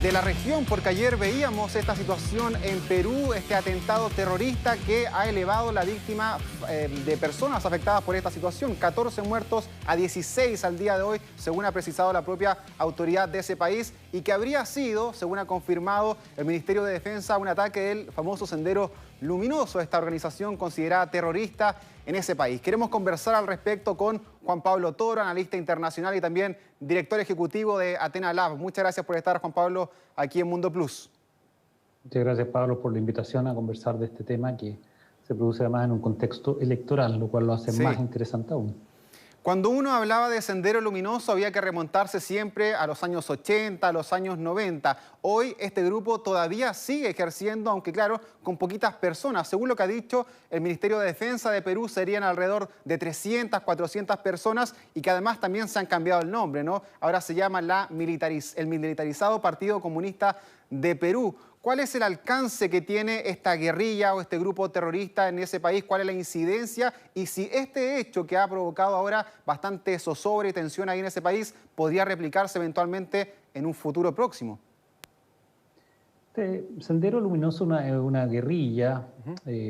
De la región, porque ayer veíamos esta situación en Perú, este atentado terrorista que ha elevado la víctima de personas afectadas por esta situación. 14 muertos a 16 al día de hoy, según ha precisado la propia autoridad de ese país, y que habría sido, según ha confirmado el Ministerio de Defensa, un ataque del famoso Sendero Luminoso, esta organización considerada terrorista en ese país. Queremos conversar al respecto con Juan Pablo Toro, analista internacional y también director ejecutivo de Athena Lab. Muchas gracias por estar, Juan Pablo, aquí en Mundo Plus. Muchas gracias, Pablo, por la invitación a conversar de este tema que se produce además en un contexto electoral, lo cual lo hace más interesante aún. Cuando uno hablaba de Sendero Luminoso había que remontarse siempre a los años 80, a los años 90. Hoy este grupo todavía sigue ejerciendo, aunque claro, con poquitas personas. Según lo que ha dicho el Ministerio de Defensa de Perú, serían alrededor de 300, 400 personas y que además también se han cambiado el nombre, ¿no? Ahora se llama el Militarizado Partido Comunista de Perú. ¿Cuál es el alcance que tiene esta guerrilla o este grupo terrorista en ese país? ¿Cuál es la incidencia? Y si este hecho que ha provocado ahora bastante zozobra y tensión ahí en ese país podría replicarse eventualmente en un futuro próximo. Este Sendero Luminoso es una guerrilla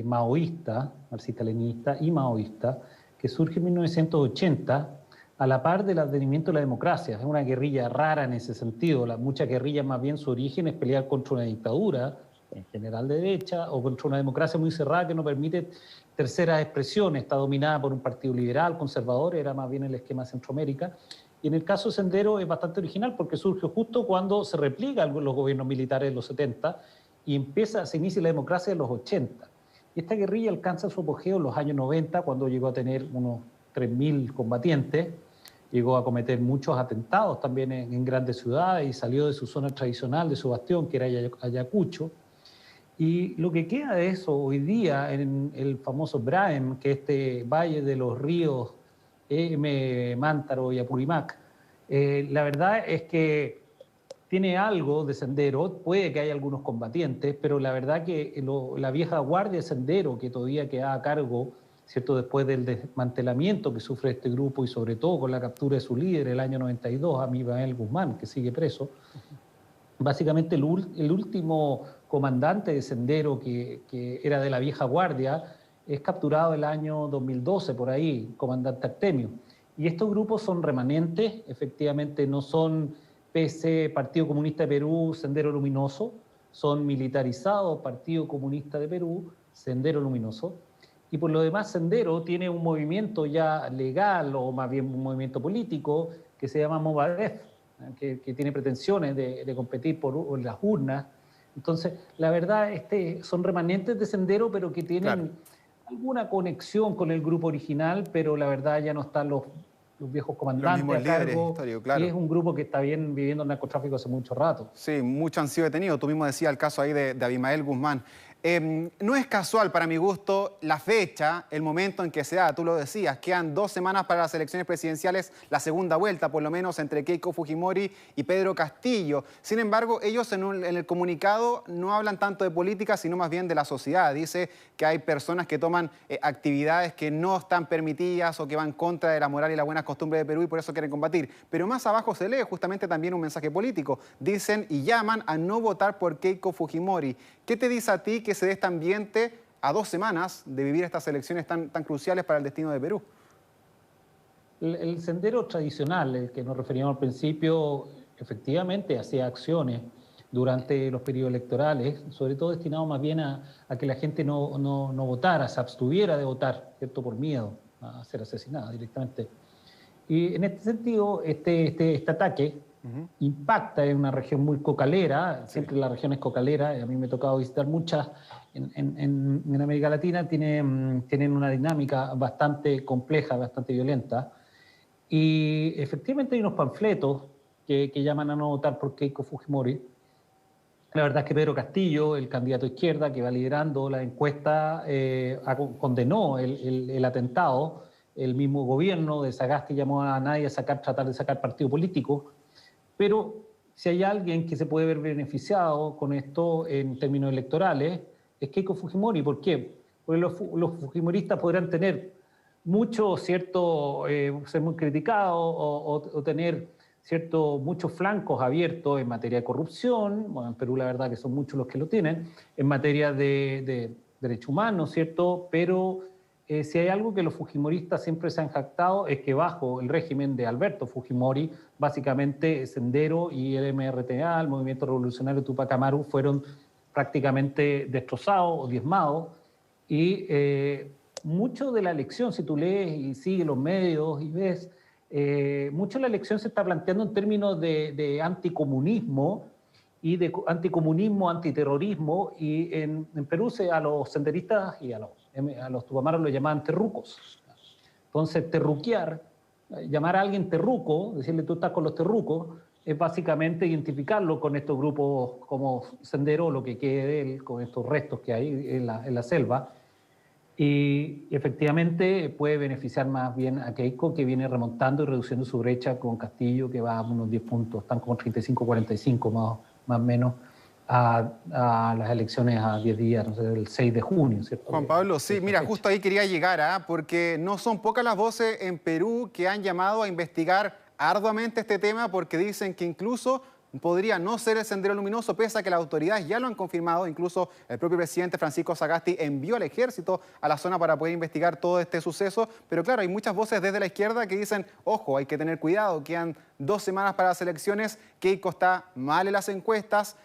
maoísta, marxista-leninista y maoísta, que surge en 1980 a la par del advenimiento de la democracia. Es una guerrilla rara en ese sentido. Muchas guerrillas, más bien su origen es pelear contra una dictadura, en general de derecha, o contra una democracia muy cerrada que no permite terceras expresiones. Está dominada por un partido liberal, conservador, era más bien el esquema de Centroamérica. Y en el caso de Sendero es bastante original porque surge justo cuando se replican los gobiernos militares de los 70 y se inicia la democracia en los 80. Y esta guerrilla alcanza su apogeo en los años 90, cuando llegó a tener unos 3.000 combatientes. Llegó a cometer muchos atentados también en grandes ciudades y salió de su zona tradicional, de su bastión, que era Ayacucho. Y lo que queda de eso hoy día en el famoso Braem, que es este valle de los ríos Mántaro y Apurímac, la verdad es que tiene algo de Sendero, puede que haya algunos combatientes, pero la verdad que la vieja guardia de Sendero, que todavía queda a cargo, ¿cierto?, después del desmantelamiento que sufre este grupo y sobre todo con la captura de su líder el año 92, Abimael Guzmán, que sigue preso. Básicamente el último comandante de Sendero que era de la vieja guardia es capturado el año 2012, por ahí, comandante Artemio. Y estos grupos son remanentes, efectivamente no son PC, Partido Comunista de Perú, Sendero Luminoso, son militarizados, Partido Comunista de Perú, Sendero Luminoso. Y por lo demás, Sendero tiene un movimiento ya legal, o más bien un movimiento político, que se llama Movadef, que tiene pretensiones de competir por las urnas. Entonces, la verdad, son remanentes de Sendero, pero que tienen alguna conexión con el grupo original, pero la verdad ya no están los viejos comandantes a cargo, y es un grupo que está bien viviendo el narcotráfico hace mucho rato. Sí, muchos han sido detenidos. Tú mismo decías el caso ahí de Abimael Guzmán. No es casual, para mi gusto, la fecha, el momento en que se da. Tú lo decías, quedan 2 semanas para las elecciones presidenciales, la segunda vuelta, por lo menos, entre Keiko Fujimori y Pedro Castillo. Sin embargo, ellos en el comunicado no hablan tanto de política, sino más bien de la sociedad. Dice que hay personas que toman actividades que no están permitidas o que van contra de la moral y las buenas costumbres de Perú y por eso quieren combatir. Pero más abajo se lee justamente también un mensaje político. Dicen y llaman a no votar por Keiko Fujimori. ¿Qué te dice a ti que se dé este ambiente a 2 semanas de vivir estas elecciones tan cruciales para el destino de Perú? El sendero tradicional, el que nos referíamos al principio, efectivamente hacía acciones durante los periodos electorales, sobre todo destinado más bien a que la gente no votara, se abstuviera de votar, ¿cierto?, por miedo a ser asesinada directamente. Y en este sentido, este ataque impacta en una región muy cocalera, siempre la región es cocalera, a mí me ha tocado visitar muchas en América Latina, tienen una dinámica bastante compleja, bastante violenta, y efectivamente hay unos panfletos que llaman a no votar por Keiko Fujimori. La verdad es que Pedro Castillo, el candidato de izquierda que va liderando la encuesta, condenó el atentado. El mismo gobierno de Sagasti llamó a nadie a tratar de sacar partido político. Pero si hay alguien que se puede ver beneficiado con esto en términos electorales, es Keiko Fujimori. ¿Por qué? Porque los fujimoristas podrán tener mucho, cierto, ser muy criticados o tener ¿cierto? Muchos flancos abiertos en materia de corrupción, bueno, en Perú la verdad que son muchos los que lo tienen, en materia de derechos humanos, ¿cierto? Pero si hay algo que los fujimoristas siempre se han jactado es que bajo el régimen de Alberto Fujimori, básicamente Sendero y el MRTA, el Movimiento Revolucionario Tupac Amaru, fueron prácticamente destrozados o diezmados y mucho de la elección, si tú lees y sigues los medios y ves, mucho de la elección se está planteando en términos de anticomunismo y de anticomunismo, antiterrorismo, y en Perú a los senderistas y a los tupamaros lo llamaban terrucos. Entonces, terruquear, llamar a alguien terruco, decirle tú estás con los terrucos, es básicamente identificarlo con estos grupos como Sendero, lo que quede de él, con estos restos que hay en la selva, y efectivamente puede beneficiar más bien a Keiko, que viene remontando y reduciendo su brecha con Castillo, que va a unos 10 puntos, están como 35-45 más o menos, a las elecciones a 10 días, no sé, el 6 de junio, ¿cierto? Juan Pablo, sí, mira, justo ahí quería llegar, porque no son pocas las voces en Perú que han llamado a investigar arduamente este tema, porque dicen que incluso podría no ser el Sendero Luminoso, pese a que las autoridades ya lo han confirmado. Incluso el propio presidente Francisco Sagasti envió al ejército a la zona para poder investigar todo este suceso. Pero claro, hay muchas voces desde la izquierda que dicen, ojo, hay que tener cuidado, quedan 2 semanas para las elecciones, Keiko está mal en las encuestas,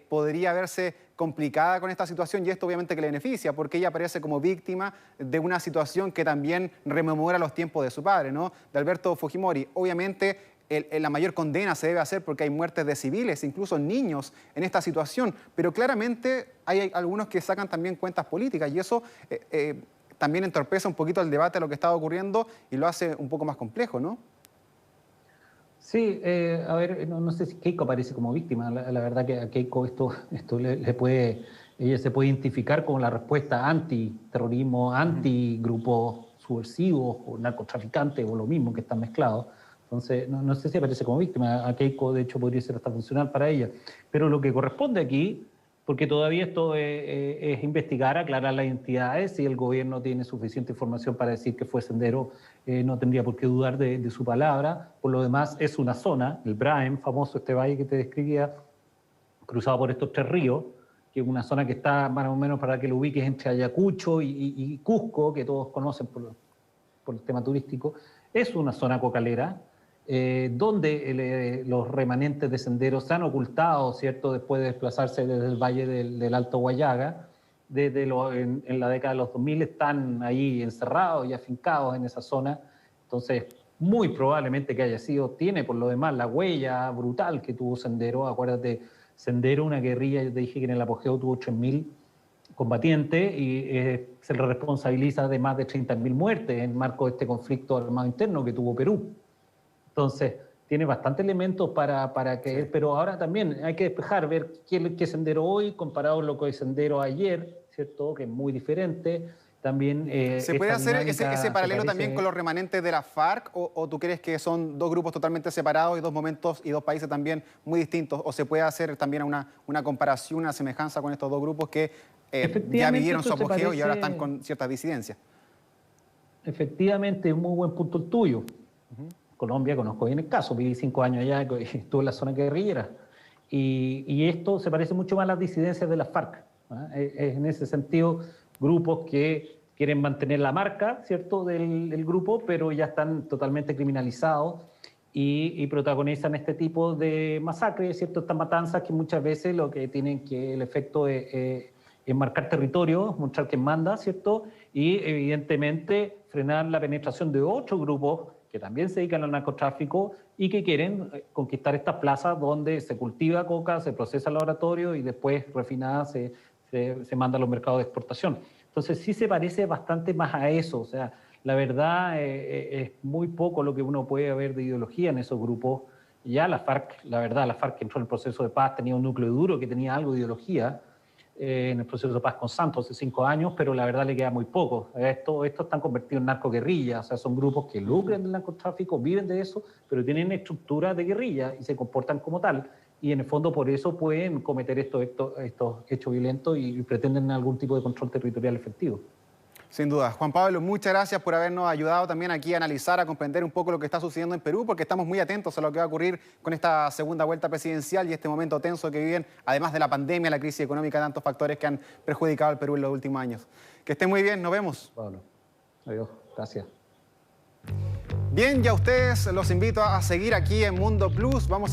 podría verse complicada con esta situación, y esto obviamente que le beneficia, porque ella aparece como víctima de una situación que también rememora los tiempos de su padre, ¿no? De Alberto Fujimori. Obviamente la mayor condena se debe hacer porque hay muertes de civiles, incluso niños, en esta situación, pero claramente hay algunos que sacan también cuentas políticas, y eso también entorpece un poquito el debate de lo que está ocurriendo y lo hace un poco más complejo, ¿no? Sí, a ver, no sé si Keiko aparece como víctima. La verdad que a Keiko esto ella se puede identificar con la respuesta anti-terrorismo, anti-grupos subversivos o narcotraficantes o lo mismo, que están mezclados. Entonces, no sé si aparece como víctima. A Keiko, de hecho, podría ser hasta funcional para ella. Pero lo que corresponde aquí, porque todavía esto es investigar, aclarar las identidades. Si el gobierno tiene suficiente información para decir que fue Sendero, no tendría por qué dudar de su palabra. Por lo demás, es una zona, el Braem, famoso, este valle que te describía, cruzado por estos 3 ríos, que es una zona que está más o menos, para que lo ubiques, entre Ayacucho y Cusco, que todos conocen por el tema turístico. Es una zona cocalera, donde los remanentes de senderos se han ocultado, ¿cierto?, después de desplazarse desde el valle del Alto Guayaga. En la década de los 2000 están ahí encerrados y afincados en esa zona. Entonces, muy probablemente que tiene por lo demás la huella brutal que tuvo Sendero. Acuérdate, Sendero, una guerrilla, yo te dije que en el apogeo tuvo 3.000 combatientes y se le responsabiliza de más de 30.000 muertes en marco de este conflicto armado interno que tuvo Perú. Entonces, tiene bastantes elementos para que... Sí. Pero ahora también hay que despejar, ver qué Sendero hoy comparado con lo que es Sendero ayer, ¿cierto? Que es muy diferente. También... ¿Se puede hacer ese paralelo también con los remanentes de la FARC? ¿O tú crees que son 2 grupos totalmente separados y 2 momentos y 2 países también muy distintos? ¿O se puede hacer también una comparación, una semejanza con estos 2 grupos que ya vivieron su apogeo y ahora están con ciertas disidencias? Efectivamente, es un muy buen punto el tuyo. Colombia, conozco bien el caso, viví 5 años allá, estuve en la zona guerrillera, y esto se parece mucho más a las disidencias de la FARC, ¿no? En ese sentido, grupos que quieren mantener la marca, ¿cierto?, del grupo, pero ya están totalmente criminalizados y protagonizan este tipo de masacres, ¿cierto?, estas matanzas que muchas veces lo que tienen el efecto es marcar territorio, mostrar quién manda, ¿cierto?, y evidentemente frenar la penetración de otros grupos que también se dedican al narcotráfico y que quieren conquistar estas plazas donde se cultiva coca, se procesa al laboratorio y después refinada se manda a los mercados de exportación. Entonces sí se parece bastante más a eso. O sea, la verdad es muy poco lo que uno puede ver de ideología en esos grupos. Ya la FARC, la verdad, la FARC que entró en el proceso de paz tenía un núcleo duro que tenía algo de ideología en el proceso de paz con Santos hace 5 años, pero la verdad le queda muy poco. Estos están convertidos en narcoguerrillas, o sea, son grupos que lucran del narcotráfico, viven de eso, pero tienen estructura de guerrilla y se comportan como tal. Y en el fondo por eso pueden cometer estos hechos violentos y pretenden algún tipo de control territorial efectivo. Sin duda. Juan Pablo, muchas gracias por habernos ayudado también aquí a analizar, a comprender un poco lo que está sucediendo en Perú, porque estamos muy atentos a lo que va a ocurrir con esta segunda vuelta presidencial y este momento tenso que viven, además de la pandemia, la crisis económica, tantos factores que han perjudicado al Perú en los últimos años. Que estén muy bien, nos vemos. Pablo, adiós, gracias. Bien, ya ustedes los invito a seguir aquí en Mundo Plus. Vamos a